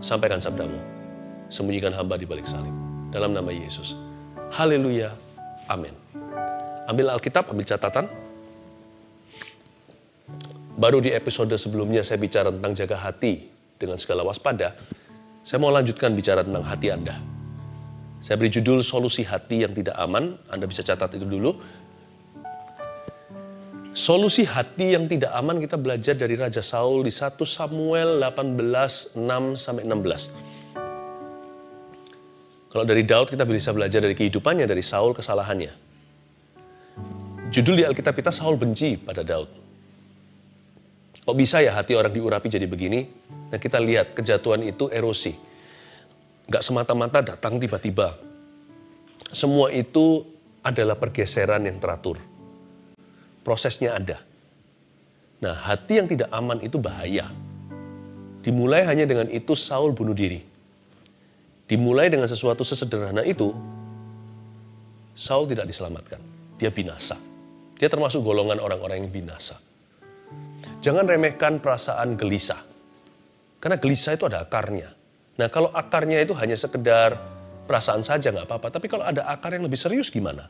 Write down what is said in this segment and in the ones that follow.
sampaikan sabdamu. Sembunyikan hamba di balik salib. Dalam nama Yesus. Haleluya. Amin. Ambil Alkitab, ambil catatan. Baru di episode sebelumnya saya bicara tentang jaga hati dengan segala waspada. Saya mau lanjutkan bicara tentang hati Anda. Saya beri judul solusi hati yang tidak aman. Anda bisa catat itu dulu. Solusi hati yang tidak aman kita belajar dari Raja Saul di 1 Samuel 18, 6-16. Kalau dari Daud kita bisa belajar dari kehidupannya, dari Saul kesalahannya. Judul di Alkitab kita, Saul benci pada Daud. Kok bisa ya hati orang diurapi jadi begini? Nah kita lihat kejatuhan itu erosi. Gak semata-mata datang tiba-tiba. Semua itu adalah pergeseran yang teratur. Prosesnya ada. Nah, hati yang tidak aman itu bahaya. Dimulai hanya dengan itu Saul bunuh diri. Dimulai dengan sesuatu sesederhana itu, Saul tidak diselamatkan. Dia binasa. Dia termasuk golongan orang-orang yang binasa. Jangan remehkan perasaan gelisah. Karena gelisah itu ada akarnya. Nah, kalau akarnya itu hanya sekedar perasaan saja nggak apa-apa. Tapi kalau ada akar yang lebih serius gimana?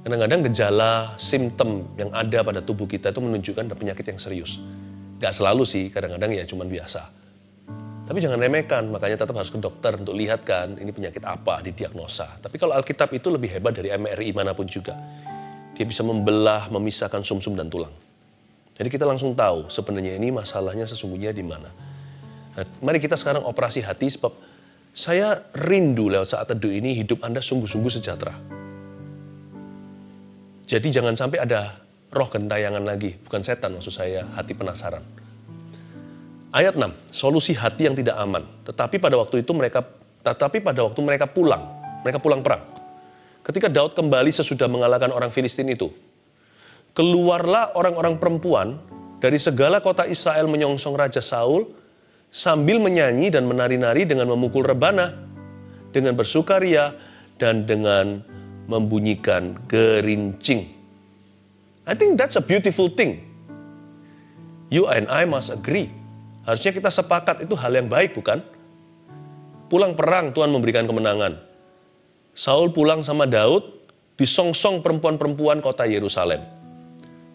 Kadang-kadang gejala, simptom yang ada pada tubuh kita itu menunjukkan ada penyakit yang serius. Gak selalu sih, kadang-kadang ya cuma biasa. Tapi jangan remehkan, makanya tetap harus ke dokter untuk lihat kan ini penyakit apa, didiagnosa. Tapi kalau Alkitab itu lebih hebat dari MRI manapun juga. Dia bisa membelah, memisahkan sumsum dan tulang. Jadi kita langsung tahu sebenarnya ini masalahnya sesungguhnya di mana. Nah, mari kita sekarang operasi hati sebab saya rindu lewat saat teduh ini hidup Anda sungguh-sungguh sejahtera. Jadi jangan sampai ada roh gentayangan lagi. Bukan setan maksud saya, hati penasaran. Ayat 6, solusi hati yang tidak aman. Tetapi pada waktu mereka pulang perang. Ketika Daud kembali sesudah mengalahkan orang Filistin itu, keluarlah orang-orang perempuan dari segala kota Israel menyongsong Raja Saul sambil menyanyi dan menari-nari dengan memukul rebana, dengan bersukaria dan dengan membunyikan gerincing. I think that's a beautiful thing. You and I must agree. Harusnya kita sepakat itu hal yang baik, bukan? Pulang perang, Tuhan memberikan kemenangan. Saul pulang sama Daud, disongsong perempuan-perempuan kota Yerusalem.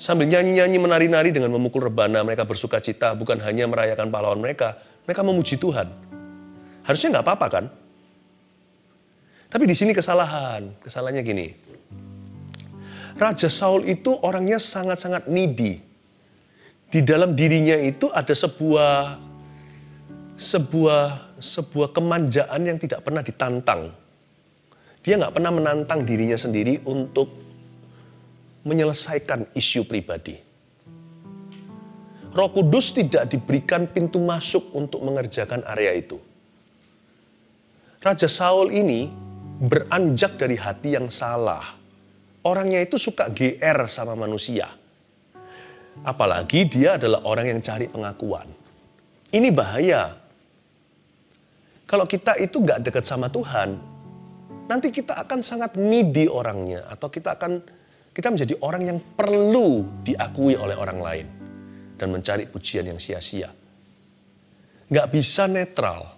Sambil nyanyi-nyanyi, menari-nari dengan memukul rebana, mereka bersuka cita, bukan hanya merayakan pahlawan mereka memuji Tuhan. Harusnya nggak apa-apa kan? Tapi di sini kesalahannya gini. Raja Saul itu orangnya sangat-sangat needy. Di dalam dirinya itu ada sebuah kemanjaan yang tidak pernah ditantang. Dia nggak pernah menantang dirinya sendiri untuk menyelesaikan isu pribadi. Roh Kudus tidak diberikan pintu masuk untuk mengerjakan area itu. Raja Saul ini beranjak dari hati yang salah. Orangnya itu suka GR sama manusia. Apalagi dia adalah orang yang cari pengakuan. Ini bahaya. Kalau kita itu gak dekat sama Tuhan, nanti kita akan sangat needy orangnya. Atau kita menjadi orang yang perlu diakui oleh orang lain. Dan mencari pujian yang sia-sia. Gak bisa netral.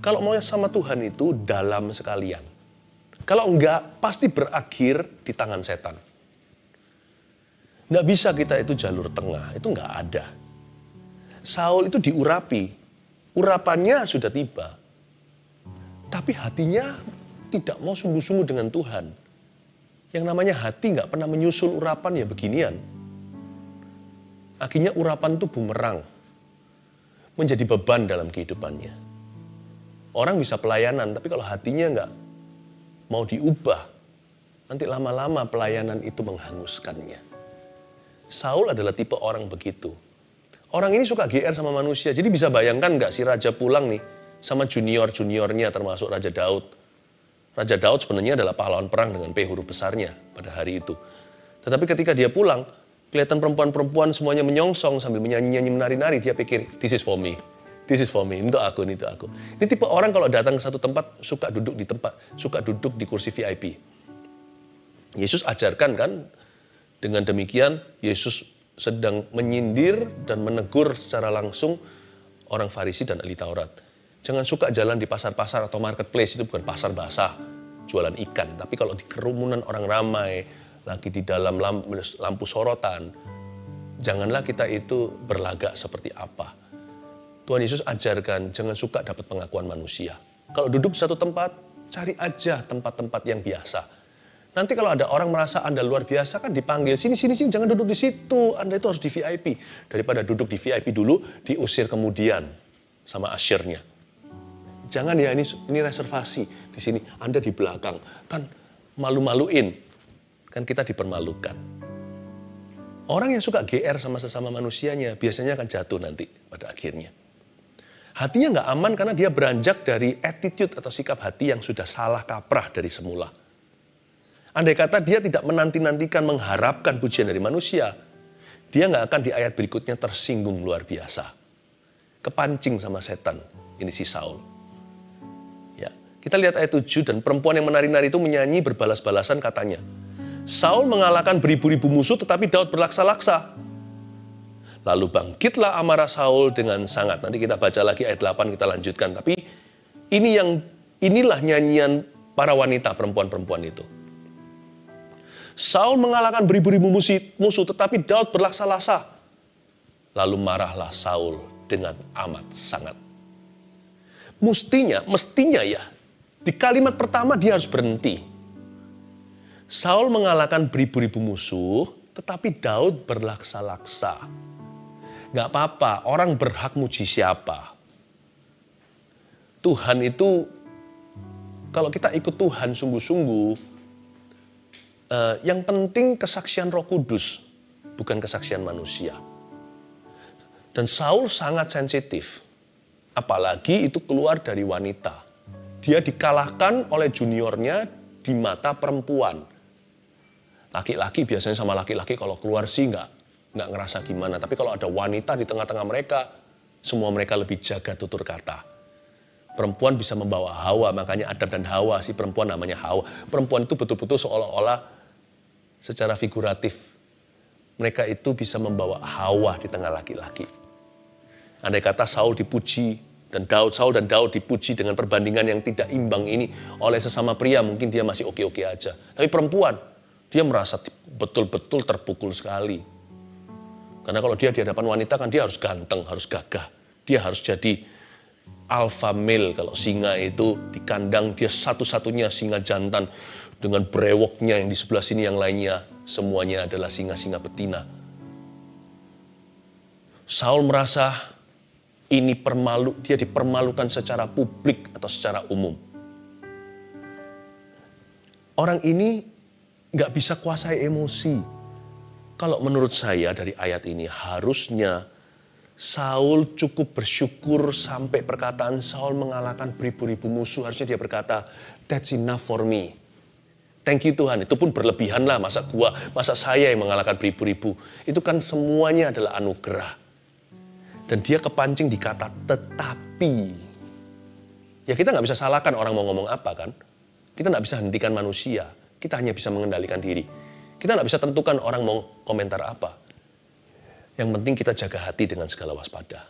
Kalau mau sama Tuhan itu dalam sekalian. Kalau enggak, pasti berakhir di tangan setan. Enggak bisa kita itu jalur tengah, itu enggak ada. Saul itu diurapi, urapannya sudah tiba. Tapi hatinya tidak mau sungguh-sungguh dengan Tuhan. Yang namanya hati enggak pernah menyusul urapan ya beginian. Akhirnya urapan itu bumerang. Menjadi beban dalam kehidupannya. Orang bisa pelayanan, tapi kalau hatinya enggak mau diubah, nanti lama-lama pelayanan itu menghanguskannya. Saul adalah tipe orang begitu. Orang ini suka GR sama manusia, jadi bisa bayangkan nggak si raja pulang nih sama junior-juniornya termasuk Raja Daud. Raja Daud sebenarnya adalah pahlawan perang dengan P huruf besarnya pada hari itu. Tetapi ketika dia pulang, kelihatan perempuan-perempuan semuanya menyongsong sambil menyanyi-nyanyi menari-nari, dia pikir, this is for me. This is for me, untuk aku, ini untuk aku. Ini tipe orang kalau datang ke satu tempat, suka duduk di kursi VIP. Yesus ajarkan kan, dengan demikian Yesus sedang menyindir dan menegur secara langsung orang Farisi dan ahli Taurat. Jangan suka jalan di pasar-pasar atau marketplace, itu bukan pasar basah, jualan ikan. Tapi kalau di kerumunan orang ramai, lagi di dalam lampu sorotan, janganlah kita itu berlagak seperti apa. Tuhan Yesus ajarkan, jangan suka dapat pengakuan manusia. Kalau duduk di satu tempat, cari aja tempat-tempat yang biasa. Nanti kalau ada orang merasa Anda luar biasa kan dipanggil, sini, jangan duduk di situ. Anda itu harus di VIP. Daripada duduk di VIP dulu, diusir kemudian sama asyirnya. Jangan ya, ini reservasi. Di sini, Anda di belakang. Kan malu-maluin. Kan kita dipermalukan. Orang yang suka GR sama sesama manusianya, biasanya akan jatuh nanti pada akhirnya. Hatinya nggak aman karena dia beranjak dari attitude atau sikap hati yang sudah salah kaprah dari semula. Andai kata dia tidak menanti-nantikan mengharapkan pujian dari manusia, dia nggak akan di ayat berikutnya tersinggung luar biasa. Kepancing sama setan, ini si Saul. Ya, kita lihat ayat 7, dan perempuan yang menari-nari itu menyanyi berbalas-balasan katanya, Saul mengalahkan beribu-ribu musuh tetapi Daud berlaksa-laksa. Lalu bangkitlah amarah Saul dengan sangat. Nanti kita baca lagi ayat 8, kita lanjutkan. Tapi inilah nyanyian para wanita perempuan-perempuan itu. Saul mengalahkan beribu-ribu musuh, tetapi Daud berlaksa-laksa. Lalu marahlah Saul dengan amat sangat. Mestinya ya, di kalimat pertama dia harus berhenti. Saul mengalahkan beribu-ribu musuh, tetapi Daud berlaksa-laksa. Gak apa-apa, orang berhak muji siapa. Tuhan itu, kalau kita ikut Tuhan sungguh-sungguh, yang penting kesaksian Roh Kudus, bukan kesaksian manusia. Dan Saul sangat sensitif, apalagi itu keluar dari wanita. Dia dikalahkan oleh juniornya di mata perempuan. Laki-laki biasanya sama laki-laki kalau keluar sih nggak ngerasa gimana. Tapi kalau ada wanita di tengah-tengah mereka, semua mereka lebih jaga tutur kata. Perempuan bisa membawa Hawa, makanya Adam dan Hawa, si perempuan namanya Hawa. Perempuan itu betul-betul seolah-olah secara figuratif. Mereka itu bisa membawa Hawa di tengah laki-laki. Andai kata Saul dipuji, Saul dan Daud dipuji dengan perbandingan yang tidak imbang ini oleh sesama pria, mungkin dia masih oke-oke aja. Tapi perempuan, dia merasa betul-betul terpukul sekali. Karena kalau dia di hadapan wanita kan dia harus ganteng, harus gagah. Dia harus jadi alpha male. Kalau singa itu di kandang dia satu-satunya singa jantan. Dengan brewoknya yang di sebelah sini yang lainnya semuanya adalah singa-singa betina. Saul merasa ini dia dipermalukan secara publik atau secara umum. Orang ini nggak bisa kuasai emosi. Kalau menurut saya dari ayat ini harusnya Saul cukup bersyukur sampai perkataan Saul mengalahkan beribu-ribu musuh. Harusnya dia berkata, that's enough for me. Thank you Tuhan, itu pun berlebihan lah. Masa saya yang mengalahkan beribu-ribu. Itu kan semuanya adalah anugerah. Dan dia kepancing di kata tetapi. Ya kita nggak bisa salahkan orang mau ngomong apa kan. Kita nggak bisa hentikan manusia. Kita hanya bisa mengendalikan diri. Kita nggak bisa tentukan orang mau komentar apa. Yang penting kita jaga hati dengan segala waspada.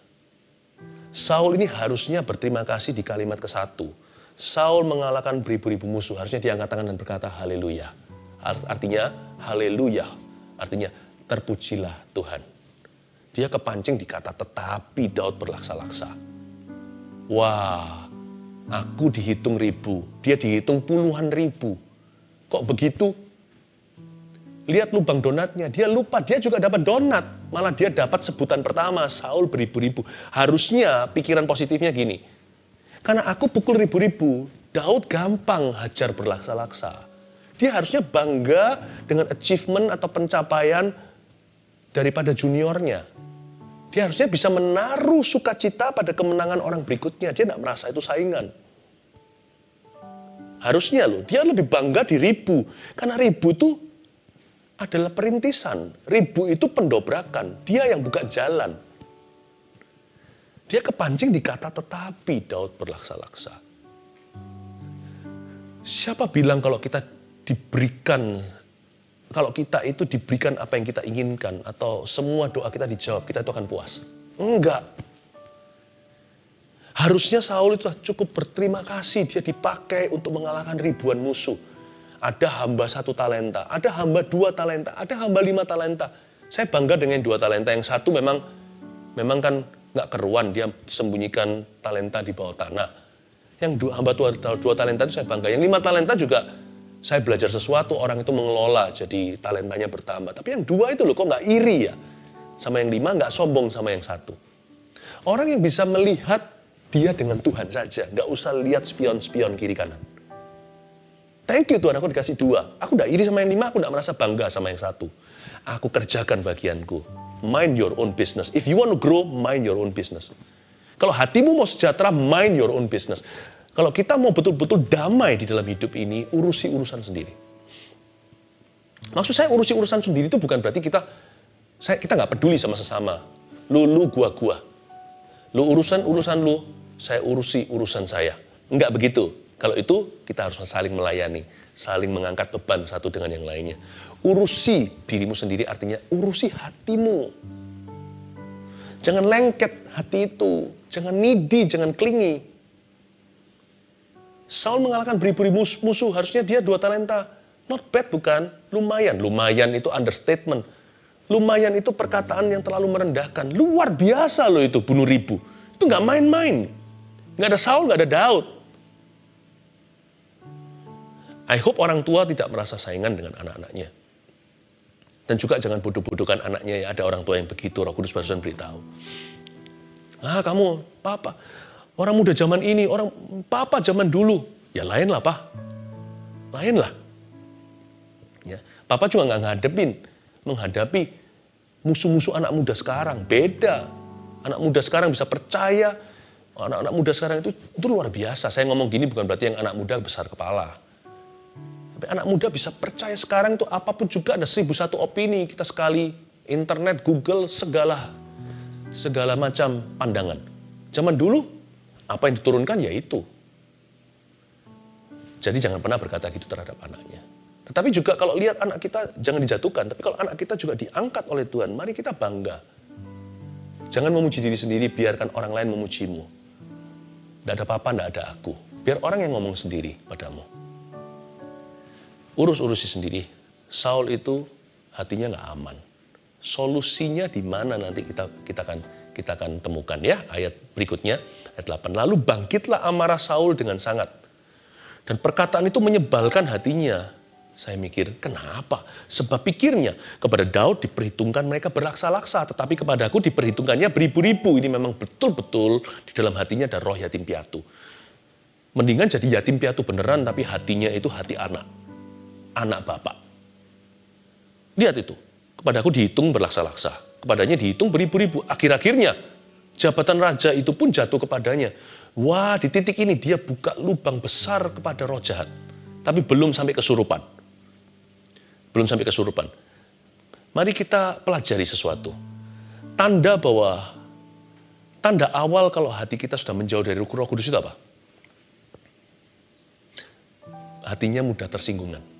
Saul ini harusnya berterima kasih di kalimat ke-1. Saul mengalahkan beribu-ribu musuh. Harusnya dia angkat tangan dan berkata haleluya. Artinya haleluya. Artinya terpujilah Tuhan. Dia kepancing di kata tetapi Daud berlaksa-laksa. Wah, aku dihitung ribu. Dia dihitung puluhan ribu. Kok begitu? Lihat lubang donatnya, dia lupa, dia juga dapat donat. Malah dia dapat sebutan pertama, Saul beribu-ribu. Harusnya pikiran positifnya gini, karena aku pukul ribu-ribu, Daud gampang hajar berlaksa-laksa. Dia harusnya bangga dengan achievement atau pencapaian daripada juniornya. Dia harusnya bisa menaruh sukacita pada kemenangan orang berikutnya. Dia tidak merasa itu saingan. Harusnya loh, dia lebih bangga di ribu. Karena ribu itu adalah perintisan. Ribu itu pendobrakan. Dia yang buka jalan. Dia kepancing di kata tetapi Daud berlaksa-laksa. Siapa bilang kalau kita itu diberikan apa yang kita inginkan atau semua doa kita dijawab, kita itu akan puas? Enggak. Harusnya Saul itu cukup berterima kasih, dia dipakai untuk mengalahkan ribuan musuh. Ada hamba 1 talenta, ada hamba 2 talenta, ada hamba 5 talenta. Saya bangga dengan 2 talenta, yang satu memang kan nggak keruan, dia sembunyikan talenta di bawah tanah. Yang hamba 2 talenta itu saya bangga. Yang 5 talenta juga saya belajar sesuatu, orang itu mengelola, jadi talentanya bertambah. Tapi yang 2 itu loh, kok nggak iri ya? Sama yang 5 nggak sombong sama yang 1. Orang yang bisa melihat dia dengan Tuhan saja, nggak usah lihat spion-spion kiri kanan. Thank you Tuhan, aku dikasih 2. Aku nggak iri sama yang 5, aku nggak merasa bangga sama yang 1. Aku kerjakan bagianku. Mind your own business. If you want to grow, mind your own business. Kalau hatimu mau sejahtera, mind your own business. Kalau kita mau betul-betul damai di dalam hidup ini, urusi urusan sendiri. Maksud saya urusi urusan sendiri itu bukan berarti kita nggak peduli sama sesama. Lu, gua. Lu urusan lu, saya urusi urusan saya. Enggak begitu. Kalau itu kita harus saling melayani, saling mengangkat beban satu dengan yang lainnya. Urusi dirimu sendiri artinya urusi hatimu. Jangan lengket hati itu, jangan needy, jangan clingy. Saul mengalahkan beribu-ribu musuh, harusnya dia 2 talenta. Not bad bukan? Lumayan itu understatement. Lumayan itu perkataan yang terlalu merendahkan. Luar biasa loh itu, bunuh ribu. Itu nggak main-main. Nggak ada Saul, nggak ada Daud. I hope orang tua tidak merasa saingan dengan anak-anaknya. Dan juga jangan bodoh-bodohkan anaknya ya. Ada orang tua yang begitu, Roh Kudus barusan beritahu. Kamu, papa. Orang muda zaman ini, orang papa zaman dulu. Ya lain lah, Pak. Lain lah. Ya, papa juga nggak menghadapi musuh-musuh anak muda sekarang. Beda. Anak muda sekarang bisa percaya. Anak-anak muda sekarang itu luar biasa. Saya ngomong gini bukan berarti yang anak muda besar kepala. Tapi anak muda bisa percaya sekarang itu apapun juga ada 1001 opini. Kita sekali internet, Google, segala macam pandangan. Zaman dulu, apa yang diturunkan ya itu. Jadi jangan pernah berkata gitu terhadap anaknya. Tetapi juga kalau lihat anak kita, jangan dijatuhkan. Tapi kalau anak kita juga diangkat oleh Tuhan, mari kita bangga. Jangan memuji diri sendiri, biarkan orang lain memujimu. Tidak ada apa-apa, tidak ada aku. Biar orang yang ngomong sendiri padamu. Urusi sendiri. Saul itu hatinya nggak aman. Solusinya di mana nanti kita akan temukan ya. Ayat berikutnya, ayat 8. Lalu bangkitlah amarah Saul dengan sangat. Dan perkataan itu menyebalkan hatinya. Saya mikir, kenapa? Sebab pikirnya, kepada Daud diperhitungkan mereka berlaksa-laksa, tetapi kepada aku diperhitungkannya beribu-ribu. Ini memang betul-betul di dalam hatinya ada roh yatim piatu. Mendingan jadi yatim piatu beneran, tapi hatinya itu hati anak. Anak bapak. Lihat itu, kepada aku dihitung berlaksa-laksa. Kepadanya dihitung beribu-ribu. Akhir-akhirnya, jabatan raja itu pun jatuh kepadanya. Wah, di titik ini dia buka lubang besar kepada roh jahat. Tapi belum sampai kesurupan. Mari kita pelajari sesuatu. Tanda awal kalau hati kita sudah menjauh dari Roh Kudus itu apa? Hatinya mudah tersinggungan.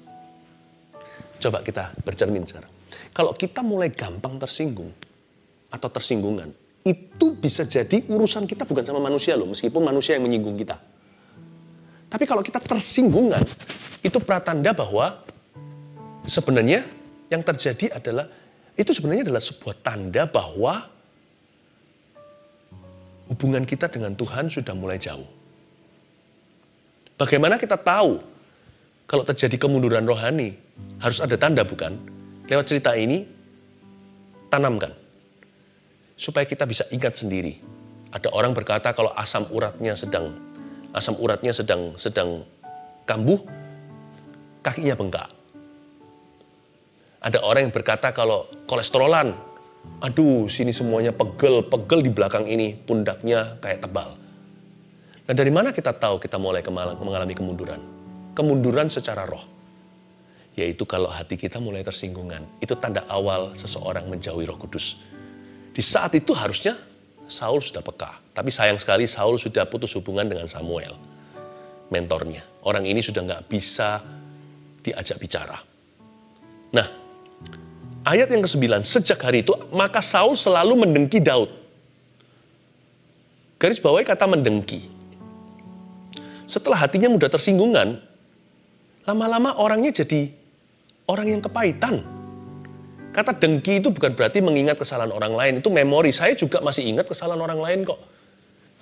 Coba kita bercermin sekarang. Kalau kita mulai gampang tersinggung atau tersinggungan, itu bisa jadi urusan kita bukan sama manusia loh, meskipun manusia yang menyinggung kita. Tapi kalau kita tersinggungan, itu pratanda bahwa sebenarnya yang terjadi adalah, itu sebenarnya adalah sebuah tanda bahwa hubungan kita dengan Tuhan sudah mulai jauh. Bagaimana kita tahu kalau terjadi kemunduran rohani? Harus ada tanda bukan? Lewat cerita ini, tanamkan. Supaya kita bisa ingat sendiri. Ada orang berkata kalau asam uratnya sedang kambuh, kakinya bengkak. Ada orang yang berkata kalau kolesterolan, aduh sini semuanya pegel di belakang ini, pundaknya kayak tebal. Nah dari mana kita tahu kita mulai mengalami kemunduran? Kemunduran secara roh. Yaitu kalau hati kita mulai tersinggungan. Itu tanda awal seseorang menjauhi Roh Kudus. Di saat itu harusnya Saul sudah peka. Tapi sayang sekali Saul sudah putus hubungan dengan Samuel, mentornya. Orang ini sudah nggak bisa diajak bicara. Nah, ayat yang ke-9, sejak hari itu maka Saul selalu mendengki Daud. Garis bawahi kata mendengki. Setelah hatinya mudah tersinggungan, lama-lama orangnya jadi orang yang kepahitan. Kata dengki itu bukan berarti mengingat kesalahan orang lain. Itu memori. Saya juga masih ingat kesalahan orang lain kok.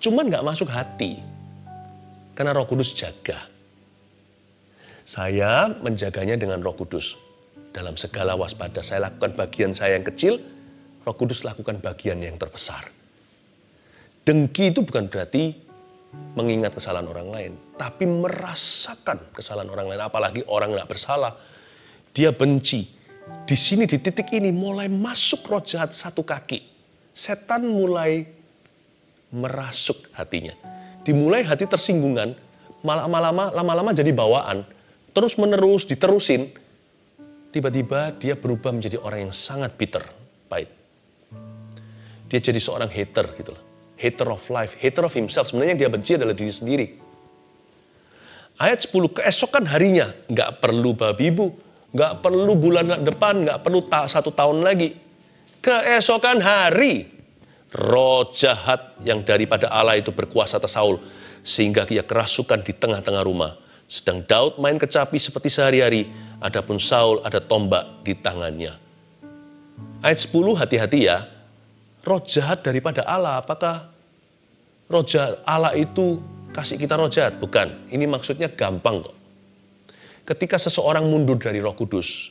Cuman gak masuk hati. Karena Roh Kudus jaga. Saya menjaganya dengan Roh Kudus. Dalam segala waspada, saya lakukan bagian saya yang kecil, Roh Kudus lakukan bagian yang terbesar. Dengki itu bukan berarti mengingat kesalahan orang lain, tapi merasakan kesalahan orang lain, apalagi orang nggak bersalah. Dia benci. Di sini di titik ini mulai masuk roh jahat satu kaki. Setan mulai merasuk hatinya. Dimulai hati tersinggungan, lama-lama jadi bawaan, terus menerus diterusin. Tiba-tiba dia berubah menjadi orang yang sangat bitter, pahit. Dia jadi seorang hater gitu loh. Hater of life, hater of himself. Sebenarnya yang dia benci adalah diri sendiri. Ayat 10, keesokan harinya, nggak perlu babi ibu, nggak perlu bulan depan, nggak perlu 1 tahun lagi. Keesokan hari, roh jahat yang daripada Allah itu berkuasa atas Saul, sehingga dia kerasukan di tengah-tengah rumah. Sedang Daud main kecapi seperti sehari-hari, adapun Saul ada tombak di tangannya. Ayat 10, hati-hati ya. Roh jahat daripada Allah, apakah roh jahat Allah itu kasih kita roh jahat? Bukan, ini maksudnya gampang kok. Ketika seseorang mundur dari Roh Kudus,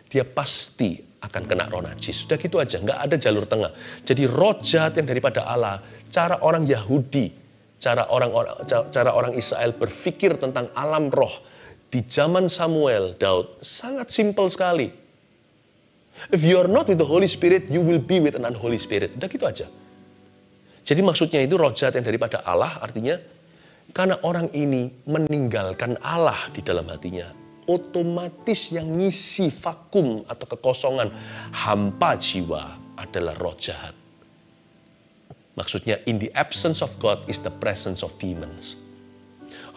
dia pasti akan kena roh najis. Sudah gitu aja, nggak ada jalur tengah. Jadi roh jahat yang daripada Allah, cara orang Yahudi, cara orang Israel berpikir tentang alam roh di zaman Samuel, Daud, sangat simpel sekali. If you are not with the Holy Spirit, you will be with an unholy spirit. Udah gitu aja. Jadi maksudnya itu roh jahat yang daripada Allah, artinya karena orang ini meninggalkan Allah di dalam hatinya, otomatis yang ngisi vakum atau kekosongan, hampa jiwa adalah roh jahat. Maksudnya in the absence of God is the presence of demons.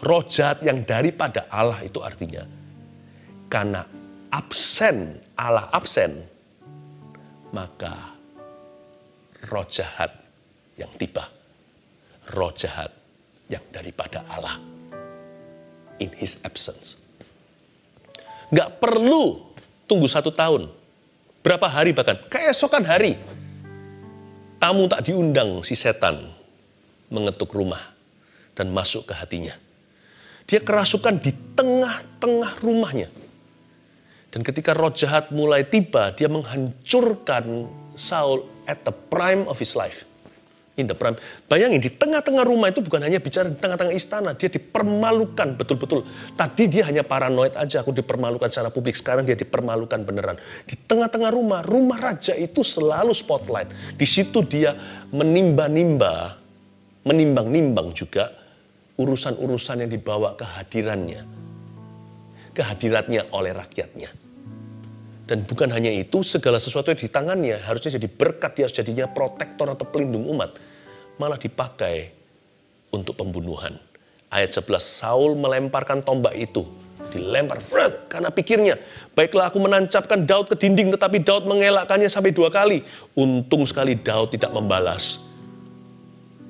Roh jahat yang daripada Allah itu artinya karena Allah absen, maka roh jahat yang tiba. Roh jahat yang daripada Allah. In his absence. Nggak perlu tunggu 1 tahun. Berapa hari bahkan. Keesokan hari. Tamu tak diundang si setan mengetuk rumah dan masuk ke hatinya. Dia kerasukan di tengah-tengah rumahnya. Dan ketika roh jahat mulai tiba, dia menghancurkan Saul at the prime of his life. In the prime. Bayangin, di tengah-tengah rumah itu bukan hanya bicara di tengah-tengah istana. Dia dipermalukan betul-betul. Tadi dia hanya paranoid aja, aku dipermalukan secara publik. Sekarang dia dipermalukan beneran. Di tengah-tengah rumah raja itu selalu spotlight. Di situ dia menimbang-nimbang juga urusan-urusan yang dibawa kehadirannya oleh rakyatnya. Dan bukan hanya itu, segala sesuatu yang di tangannya harusnya jadi berkat, dia harus jadinya protektor atau pelindung umat. Malah dipakai untuk pembunuhan. Ayat 11, Saul melemparkan tombak itu. Dilempar, karena pikirnya, baiklah aku menancapkan Daud ke dinding, tetapi Daud mengelakkannya sampai 2 kali. Untung sekali Daud tidak membalas.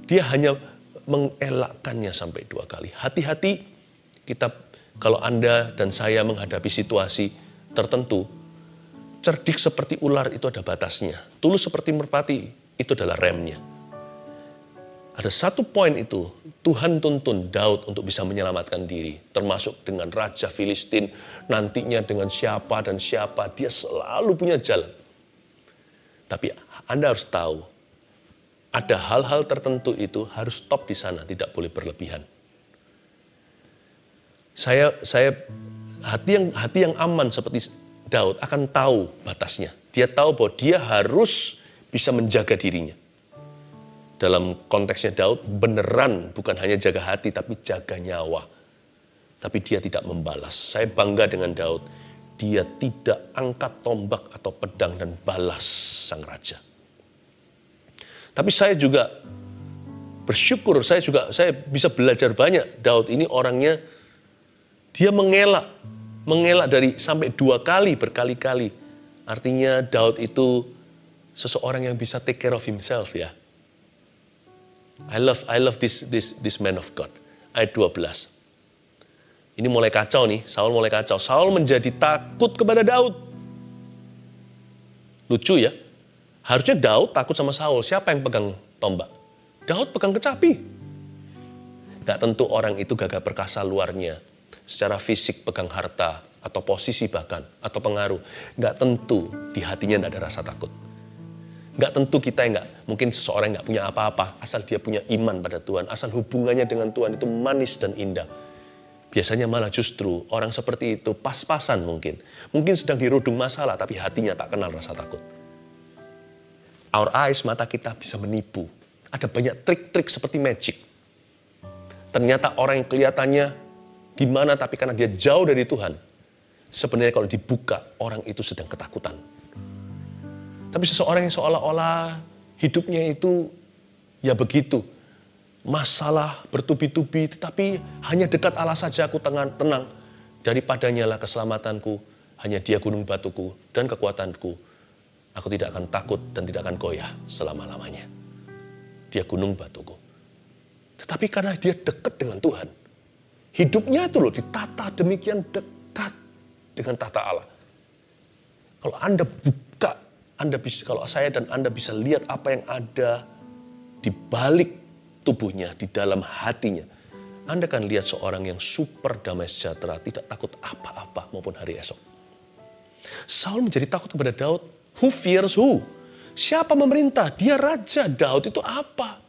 Dia hanya mengelakkannya sampai 2 kali. Hati-hati, kalau Anda dan saya menghadapi situasi tertentu, cerdik seperti ular itu ada batasnya. Tulus seperti merpati itu adalah remnya. Ada 1 poin itu, Tuhan tuntun Daud untuk bisa menyelamatkan diri. Termasuk dengan Raja Filistin, nantinya dengan siapa dan siapa. Dia selalu punya jalan. Tapi Anda harus tahu, ada hal-hal tertentu itu harus stop di sana, tidak boleh berlebihan. Hati yang aman seperti Daud akan tahu batasnya. Dia tahu bahwa dia harus bisa menjaga dirinya. Dalam konteksnya Daud beneran bukan hanya jaga hati tapi jaga nyawa. Tapi dia tidak membalas. Saya bangga dengan Daud. Dia tidak angkat tombak atau pedang dan balas sang raja. Tapi saya juga bersyukur, saya bisa belajar banyak. Daud ini orangnya, dia mengelak dari sampai 2 kali, berkali-kali. Artinya Daud itu seseorang yang bisa take care of himself ya. I love this man of God. Ayat 12. Ini mulai kacau nih, Saul mulai kacau. Saul menjadi takut kepada Daud. Lucu ya. Harusnya Daud takut sama Saul. Siapa yang pegang tombak? Daud pegang kecapi. Gak tentu orang itu gagah perkasa luarnya. Secara fisik pegang harta, atau posisi bahkan, atau pengaruh. Gak tentu di hatinya gak ada rasa takut. Gak tentu kita yang mungkin seseorang yang gak punya apa-apa, asal dia punya iman pada Tuhan, asal hubungannya dengan Tuhan itu manis dan indah. Biasanya malah justru orang seperti itu pas-pasan mungkin. Mungkin sedang dirudung masalah, tapi hatinya tak kenal rasa takut. Our eyes, mata kita bisa menipu. Ada banyak trik-trik seperti magic. Ternyata orang yang kelihatannya gimana, tapi karena dia jauh dari Tuhan, sebenarnya kalau dibuka, orang itu sedang ketakutan. Tapi seseorang yang seolah-olah hidupnya itu ya begitu. Masalah bertubi-tubi, tetapi hanya dekat Allah saja aku tenang. Daripadanya lah keselamatanku, hanya Dia gunung batuku dan kekuatanku. Aku tidak akan takut dan tidak akan goyah selama-lamanya. Dia gunung batuku. Tetapi karena dia dekat dengan Tuhan, hidupnya itu loh ditata demikian dekat dengan tata Allah. Kalau Anda buka, kalau saya dan Anda bisa lihat apa yang ada di balik tubuhnya, di dalam hatinya, Anda akan lihat seorang yang super damai sejahtera, tidak takut apa-apa maupun hari esok. Saul menjadi takut kepada Daud. Who fears who? Siapa memerintah? Dia raja. Daud itu apa?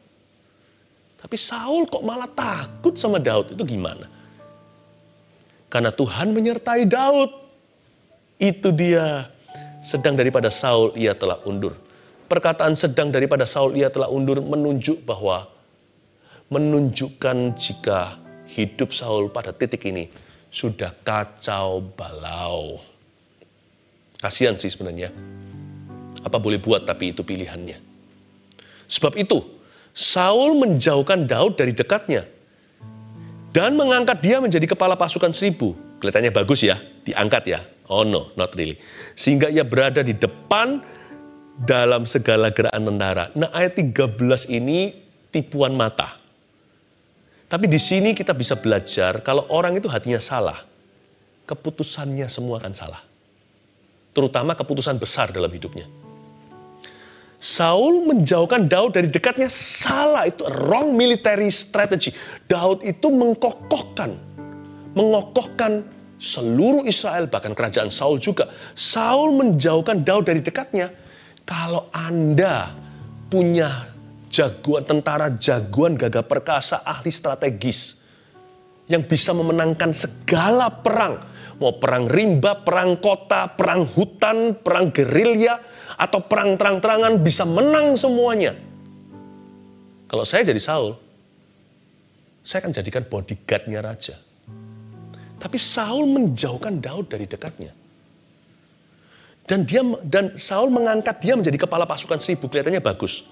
Tapi Saul kok malah takut sama Daud? Itu gimana? Karena Tuhan menyertai Daud. Itu dia. Sedang daripada Saul ia telah undur. Perkataan sedang daripada Saul ia telah undur menunjukkan jika hidup Saul pada titik ini sudah kacau balau. Kasihan sih sebenarnya. Apa boleh buat, tapi itu pilihannya. Sebab itu, Saul menjauhkan Daud dari dekatnya dan mengangkat dia menjadi kepala pasukan 1000. Kelihatannya bagus ya, diangkat ya. Oh no, not really. Sehingga ia berada di depan dalam segala gerakan tentara. Nah, ayat 13 ini tipuan mata. Tapi di sini kita bisa belajar kalau orang itu hatinya salah, keputusannya semua akan salah. Terutama keputusan besar dalam hidupnya. Saul menjauhkan Daud dari dekatnya salah, itu wrong military strategy. Daud itu mengokohkan seluruh Israel, bahkan kerajaan Saul juga. Saul menjauhkan Daud dari dekatnya. Kalau Anda punya tentara jagoan, gagah perkasa, ahli strategis, yang bisa memenangkan segala perang, mau perang rimba, perang kota, perang hutan, perang gerilya, atau perang terang-terangan, bisa menang semuanya. Kalau saya jadi Saul, saya akan jadikan bodyguard-nya raja. Tapi Saul menjauhkan Daud dari dekatnya. Dan Saul mengangkat dia menjadi kepala pasukan 1000, kelihatannya bagus.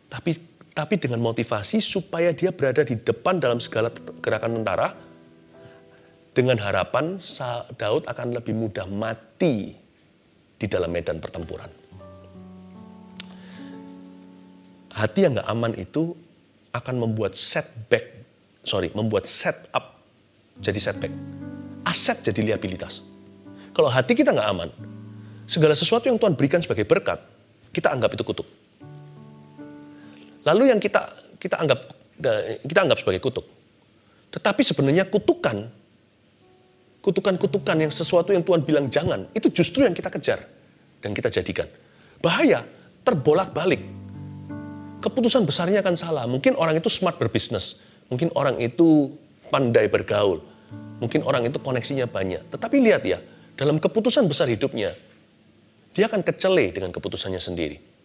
Tapi dengan motivasi supaya dia berada di depan dalam segala gerakan tentara, dengan harapan Daud akan lebih mudah mati di dalam medan pertempuran. Hati yang gak aman itu akan membuat setup jadi setback. Aset jadi liabilitas. Kalau hati kita gak aman, segala sesuatu yang Tuhan berikan sebagai berkat, kita anggap itu kutuk. Lalu yang kita anggap sebagai kutuk. Tetapi sebenarnya kutukan yang sesuatu yang Tuhan bilang jangan, itu justru yang kita kejar dan kita jadikan. Bahaya, terbolak-balik. Keputusan besarnya akan salah. Mungkin orang itu smart berbisnis, mungkin orang itu pandai bergaul, mungkin orang itu koneksinya banyak. Tetapi lihat ya, dalam keputusan besar hidupnya, dia akan kecele dengan keputusannya sendiri.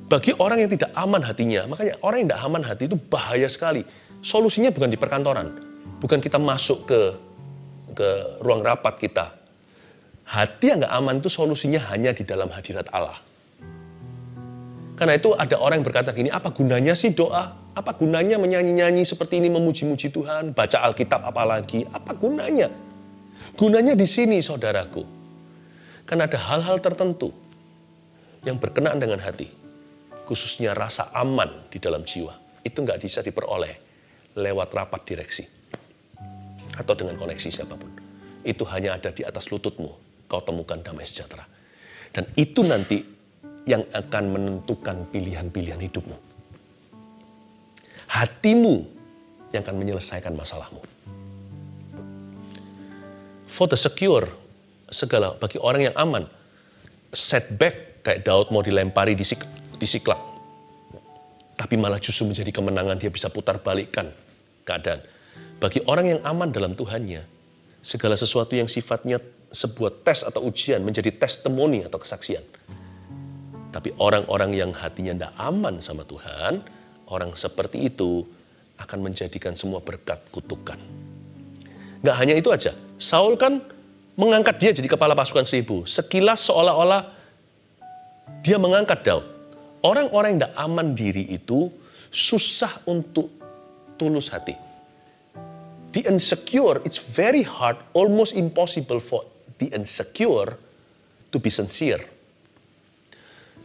Bagi orang yang tidak aman hatinya, makanya orang yang tidak aman hati itu bahaya sekali. Solusinya bukan di perkantoran, bukan kita masuk ke ruang rapat kita. Hati yang gak aman itu solusinya hanya di dalam hadirat Allah. Karena itu ada orang yang berkata gini, apa gunanya sih doa? Apa gunanya menyanyi-nyanyi seperti ini, memuji-muji Tuhan, baca Alkitab apalagi? Apa gunanya? Gunanya di sini, saudaraku. Karena ada hal-hal tertentu yang berkenaan dengan hati. khususnya rasa aman di dalam jiwa, itu nggak bisa diperoleh lewat rapat direksi atau dengan koneksi siapapun. Itu hanya ada di atas lututmu, kau temukan damai sejahtera. Dan itu nanti yang akan menentukan pilihan-pilihan hidupmu. Hatimu yang akan menyelesaikan masalahmu. For the secure, segala bagi orang yang aman, setback kayak Daud mau dilempari di Siklak, tapi malah justru menjadi kemenangan, dia bisa putar balikkan keadaan. Bagi orang yang aman dalam Tuhannya, segala sesuatu yang sifatnya sebuah tes atau ujian menjadi testimoni atau kesaksian. Tapi orang-orang yang hatinya tidak aman sama Tuhan, orang seperti itu akan menjadikan semua berkat kutukan. Nggak hanya itu aja, Saul kan mengangkat dia jadi kepala pasukan 1000. Sekilas seolah-olah dia mengangkat Daud. Orang-orang yang tidak aman diri itu susah untuk tulus hati. The insecure, it's very hard, almost impossible for the insecure to be sincere.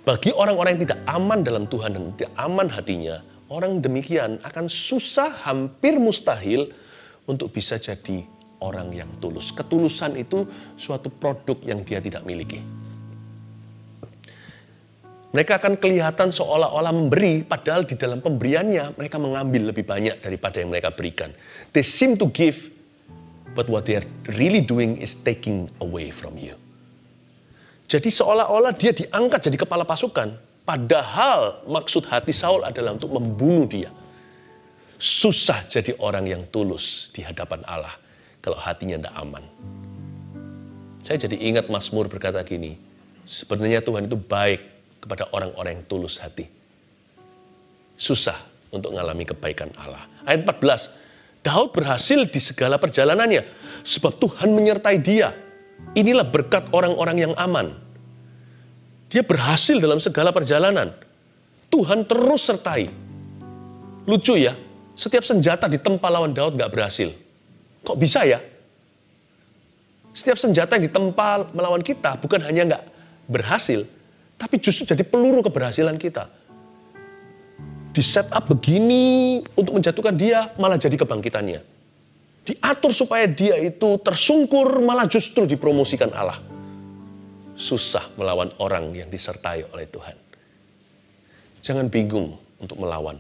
Bagi orang-orang yang tidak aman dalam Tuhan dan tidak aman hatinya, orang demikian akan susah, hampir mustahil untuk bisa jadi orang yang tulus. Ketulusan itu suatu produk yang dia tidak miliki. Mereka akan kelihatan seolah-olah memberi, padahal di dalam pemberiannya mereka mengambil lebih banyak daripada yang mereka berikan. They seem to give, but what they are really doing is taking away from you. Jadi seolah-olah dia diangkat jadi kepala pasukan, padahal maksud hati Saul adalah untuk membunuh dia. Susah jadi orang yang tulus di hadapan Allah kalau hatinya tidak aman. Saya jadi ingat Mazmur berkata gini, sebenarnya Tuhan itu baik kepada orang-orang yang tulus hati. Susah untuk mengalami kebaikan Allah. Ayat 14, Daud berhasil di segala perjalanannya, sebab Tuhan menyertai dia. Inilah berkat orang-orang yang aman. Dia berhasil dalam segala perjalanan. Tuhan terus sertai. Lucu ya, setiap senjata ditempa lawan Daud gak berhasil. Kok bisa ya? Setiap senjata yang ditempa melawan kita bukan hanya gak berhasil, tapi justru jadi peluru keberhasilan kita. Di set up begini untuk menjatuhkan dia, malah jadi kebangkitannya. Diatur supaya dia itu tersungkur, malah justru dipromosikan Allah. Susah melawan orang yang disertai oleh Tuhan. Jangan bingung untuk melawan.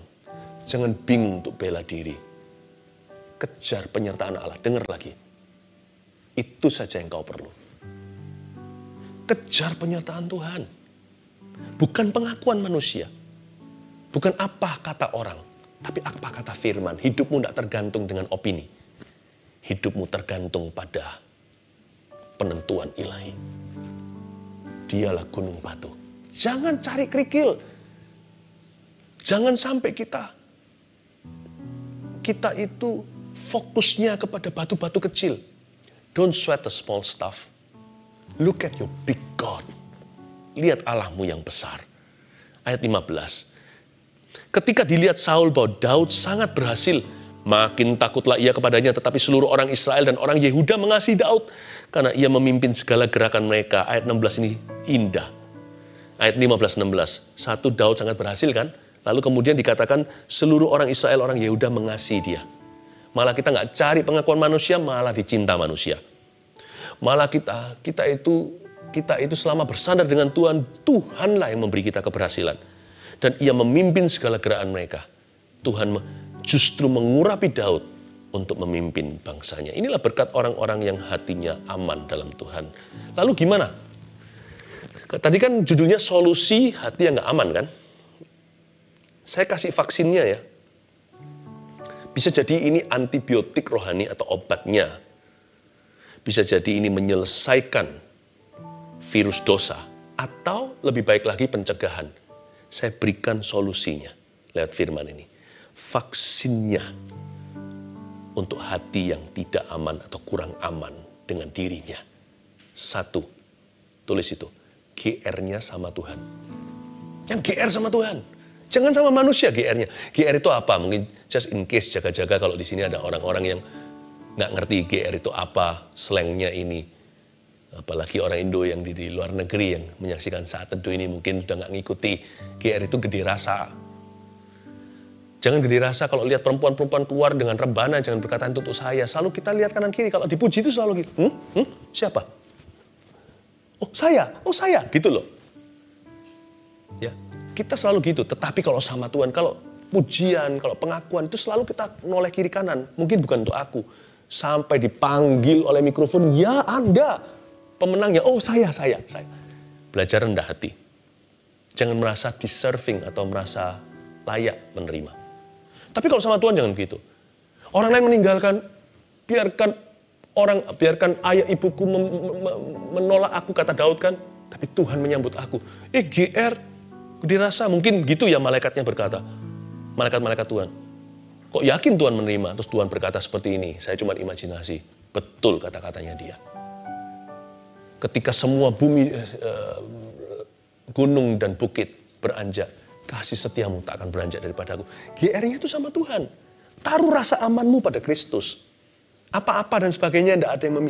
Jangan bingung untuk bela diri. Kejar penyertaan Allah. Dengar lagi. Itu saja yang kau perlu. Kejar penyertaan Tuhan. Bukan pengakuan manusia. Bukan apa kata orang. Tapi apa kata firman. Hidupmu tidak tergantung dengan opini. Hidupmu tergantung pada penentuan ilahi. Dialah gunung batu. Jangan cari kerikil. Jangan sampai kita itu fokusnya kepada batu-batu kecil. Don't sweat the small stuff. Look at your big God. Lihat Allahmu yang besar. Ayat 15. Ketika dilihat Saul bahwa Daud sangat berhasil, makin takutlah ia kepadanya, tetapi seluruh orang Israel dan orang Yehuda mengasihi Daud karena ia memimpin segala gerakan mereka. Ayat 16 ini indah. Ayat 15-16. Satu, Daud sangat berhasil kan? Lalu kemudian dikatakan seluruh orang Israel, orang Yehuda mengasihi dia. Malah kita nggak cari pengakuan manusia, malah dicinta manusia. Malah kita itu selama bersandar dengan Tuhan, Tuhanlah yang memberi kita keberhasilan. Dan ia memimpin segala gerakan mereka. Tuhan justru mengurapi Daud untuk memimpin bangsanya. Inilah berkat orang-orang yang hatinya aman dalam Tuhan. Lalu gimana? Tadi kan judulnya solusi hati yang nggak aman kan? Saya kasih vaksinnya ya. Bisa jadi ini antibiotik rohani atau obatnya. Bisa jadi ini menyelesaikan virus dosa. Atau lebih baik lagi pencegahan. Saya berikan solusinya lewat firman ini. Vaksinnya untuk hati yang tidak aman atau kurang aman dengan dirinya. Satu, tulis itu, GR-nya sama Tuhan. Yang GR sama Tuhan. Jangan sama manusia GR-nya. GR itu apa? Mungkin just in case, jaga-jaga kalau di sini ada orang-orang yang nggak ngerti GR itu apa, slangnya ini. Apalagi orang Indo yang di luar negeri yang menyaksikan saat teduh ini mungkin sudah nggak ngikuti. GR itu gede rasa. Jangan gede rasa kalau lihat perempuan-perempuan keluar dengan rebana, jangan berkata itu untuk saya. Selalu kita lihat kanan kiri, kalau dipuji itu selalu gitu. Siapa? Oh saya, gitu loh. Ya, kita selalu gitu. Tetapi kalau sama Tuhan, kalau pujian, kalau pengakuan itu selalu kita noleh kiri kanan. Mungkin bukan untuk aku. Sampai dipanggil oleh mikrofon, ya Anda pemenangnya. Oh saya. Belajar rendah hati. Jangan merasa deserving atau merasa layak menerima. Tapi kalau sama Tuhan jangan begitu. Orang lain meninggalkan, biarkan ayah ibuku menolak aku, kata Daud kan. Tapi Tuhan menyambut aku. GR, dirasa mungkin gitu ya malaikatnya berkata. Malaikat-malaikat Tuhan. Kok yakin Tuhan menerima? Terus Tuhan berkata seperti ini, saya cuma imajinasi. Betul kata-katanya dia. Ketika semua bumi, gunung dan bukit beranjak, kasih setiamu tak akan beranjak daripadaku. GR-nya itu sama Tuhan. Taruh rasa amanmu pada Kristus. Apa-apa dan sebagainya, tidak ada yang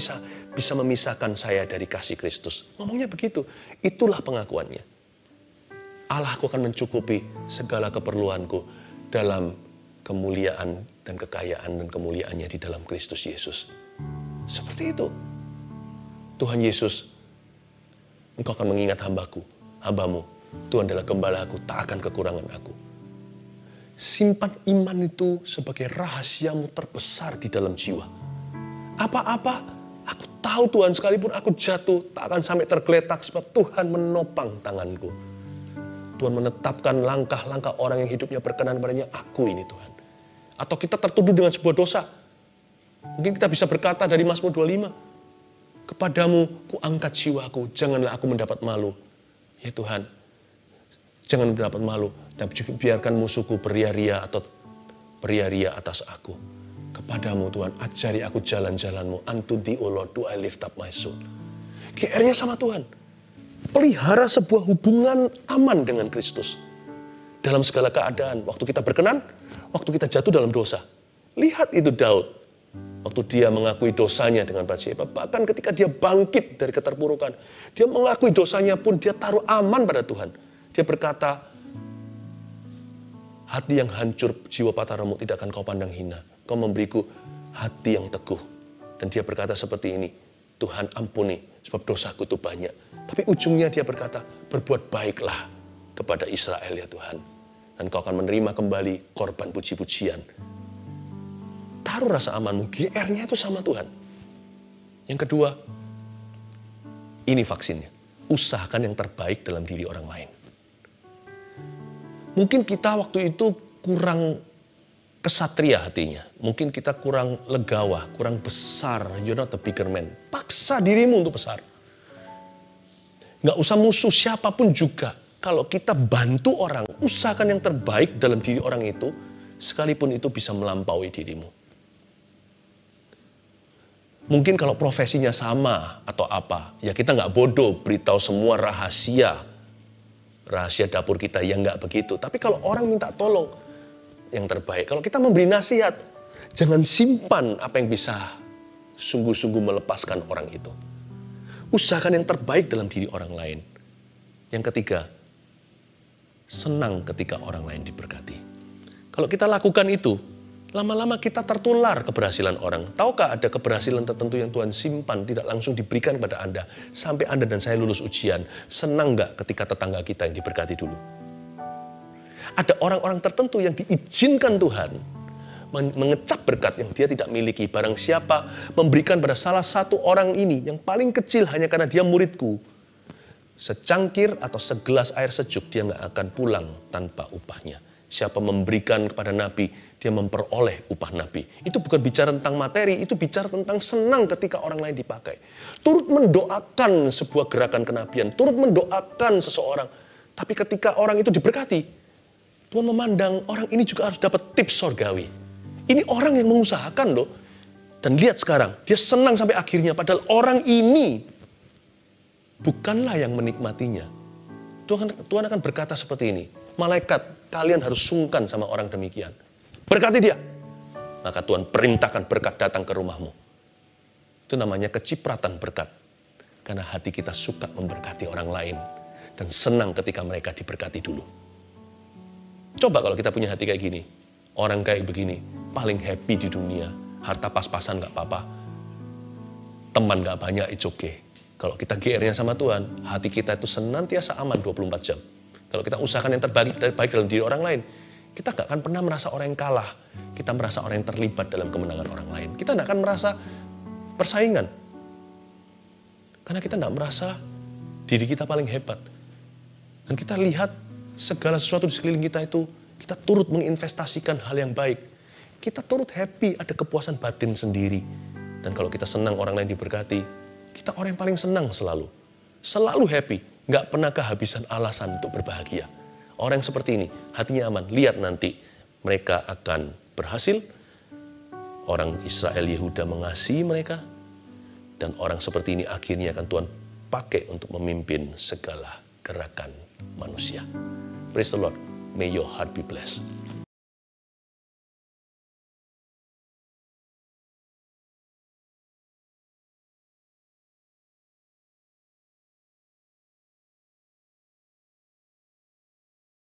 bisa memisahkan saya dari kasih Kristus. Ngomongnya begitu. Itulah pengakuannya. Allahku akan mencukupi segala keperluanku dalam kemuliaan dan kekayaan dan kemuliaannya di dalam Kristus Yesus. Seperti itu. Tuhan Yesus, Engkau akan mengingat hambamu. Tuhan adalah gembalaku, tak akan kekurangan aku. Simpan iman itu sebagai rahasiamu terbesar di dalam jiwa. Apa-apa, aku tahu Tuhan, sekalipun aku jatuh, tak akan sampai tergeletak sebab Tuhan menopang tanganku. Tuhan menetapkan langkah-langkah orang yang hidupnya berkenan padanya, aku ini Tuhan. Atau kita tertuduh dengan sebuah dosa. Mungkin kita bisa berkata dari Mazmur 25, kepadamu ku angkat jiwaku, janganlah aku mendapat malu. Ya Tuhan, jangan mendapat malu, dan biarkan musuhku beria-ria atas aku. Kepadamu Tuhan, ajari aku jalan-jalanmu. Unto thee, O Lord, do I lift up my soul. GR-nya sama Tuhan. Pelihara sebuah hubungan aman dengan Kristus. Dalam segala keadaan, waktu kita berkenan, waktu kita jatuh dalam dosa. Lihat itu Daud. Waktu dia mengakui dosanya dengan Batsyeba. Bahkan ketika dia bangkit dari keterpurukan. Dia mengakui dosanya pun dia taruh aman pada Tuhan. Dia berkata, hati yang hancur, jiwa patah remuk tidak akan kau pandang hina. Kau memberiku hati yang teguh. Dan dia berkata seperti ini, Tuhan ampuni sebab dosaku itu banyak. Tapi ujungnya dia berkata, berbuat baiklah kepada Israel ya Tuhan. Dan kau akan menerima kembali korban puji-pujian. Taruh rasa amanmu, GR-nya itu sama Tuhan. Yang kedua, ini vaksinnya. Usahakan yang terbaik dalam diri orang lain. Mungkin kita waktu itu kurang kesatria hatinya. Mungkin kita kurang legawa, kurang besar. You're not the bigger man. Paksa dirimu untuk besar. Nggak usah musuh siapapun juga. Kalau kita bantu orang, usahakan yang terbaik dalam diri orang itu, sekalipun itu bisa melampaui dirimu. Mungkin kalau profesinya sama atau apa, ya kita nggak bodoh beritahu semua rahasia dapur kita, yang nggak begitu. Tapi kalau orang minta tolong, yang terbaik. Kalau kita memberi nasihat, jangan simpan apa yang bisa sungguh-sungguh melepaskan orang itu. Usahakan yang terbaik dalam diri orang lain. Yang ketiga, senang ketika orang lain diberkati. Kalau kita lakukan itu, lama-lama kita tertular keberhasilan orang. Tahukah ada keberhasilan tertentu yang Tuhan simpan, tidak langsung diberikan kepada Anda. Sampai Anda dan saya lulus ujian. Senang nggak ketika tetangga kita yang diberkati dulu? Ada orang-orang tertentu yang diizinkan Tuhan mengecap berkat yang dia tidak miliki. Barang siapa memberikan pada salah satu orang ini yang paling kecil hanya karena dia muridku, secangkir atau segelas air sejuk dia nggak akan pulang tanpa upahnya. Siapa memberikan kepada nabi, dia memperoleh upah nabi. Itu bukan bicara tentang materi, itu bicara tentang senang ketika orang lain dipakai. Turut mendoakan sebuah gerakan kenabian, turut mendoakan seseorang. Tapi ketika orang itu diberkati, Tuhan memandang orang ini juga harus dapat tips sorgawi. Ini orang yang mengusahakan loh. Dan lihat sekarang, dia senang sampai akhirnya. Padahal orang ini bukanlah yang menikmatinya. Tuhan akan berkata seperti ini. Malaikat, kalian harus sungkan sama orang demikian. Berkati dia. Maka Tuhan perintahkan berkat datang ke rumahmu. Itu namanya kecipratan berkat. Karena hati kita suka memberkati orang lain dan senang ketika mereka diberkati dulu. Coba kalau kita punya hati kayak gini, orang kayak begini, paling happy di dunia, harta pas-pasan gak apa-apa, teman gak banyak, it's okay. Kalau kita GR-nya sama Tuhan, hati kita itu senantiasa aman 24 jam. Kalau kita usahakan yang terbaik dalam diri orang lain, kita gak akan pernah merasa orang yang kalah. Kita merasa orang yang terlibat dalam kemenangan orang lain. Kita gak akan merasa persaingan. Karena kita tidak merasa diri kita paling hebat. Dan kita lihat segala sesuatu di sekeliling kita itu, kita turut menginvestasikan hal yang baik. Kita turut happy, ada kepuasan batin sendiri. Dan kalau kita senang orang lain diberkati, kita orang yang paling senang selalu. Selalu happy, nggak pernah kehabisan alasan untuk berbahagia. Orang yang seperti ini, hatinya aman. Lihat nanti, mereka akan berhasil. Orang Israel Yehuda mengasihi mereka. Dan orang seperti ini akhirnya akan Tuhan pakai untuk memimpin segala gerakan manusia. Praise the Lord. May your heart be blessed.